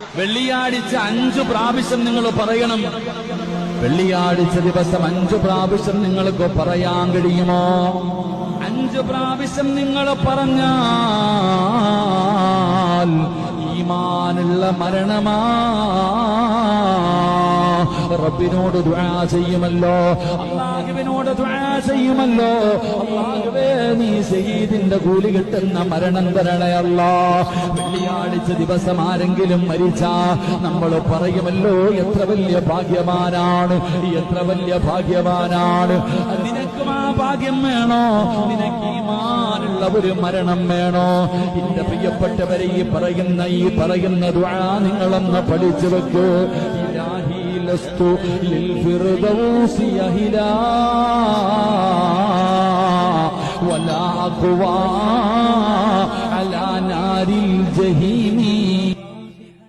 വെള്ളിയാഴ്ച 5 പ്രാവശ്യം നിങ്ങൾ പറയണം. വെള്ളിയാഴ്ച ദിവസം 5 പ്രാവശ്യം നിങ്ങൾക്ക് പറയാൻ കഴിയുമോ? 5 പ്രാവശ്യം നിങ്ങൾ പറഞ്ഞാൽ ഈമാനുള്ള മരണമാ. റബ്ബിനോട് ദുആ ചെയ്യുമല്ലോ, അല്ലാഹുവിനോട് ദുആ ചെയ്യുമല്ലോ, അല്ലാഹുവേ നീ ശഹീദിന്റെ കൂലി കിട്ടുന്ന മരണം തരണേ അല്ലാഹ്. വെള്ളിയാഴ്ച ദിവസം ആരെങ്കിലും മരിച്ചാ നമ്മൾ പറയുമല്ലോ, എത്ര വലിയ ഭാഗ്യവാനാണ്, എത്ര വലിയ ഭാഗ്യവാനാണ്. നിനക്കും ആ ഭാഗ്യം വേണോ? നിനക്ക് ഈമാനുള്ള ഒരു മരണം വേണോ? എന്റെ പ്രിയപ്പെട്ടവരെ, ഈ പറയുന്ന ദുആ നിങ്ങളൊന്ന് പഠിച്ചു വെക്കൂ. ഇലാഹി ലസ്തു ലിൽ ഫിർദൗസി അഹിലാ വലാ അഖ്വാ അലാ നാരിൽ ജഹീമി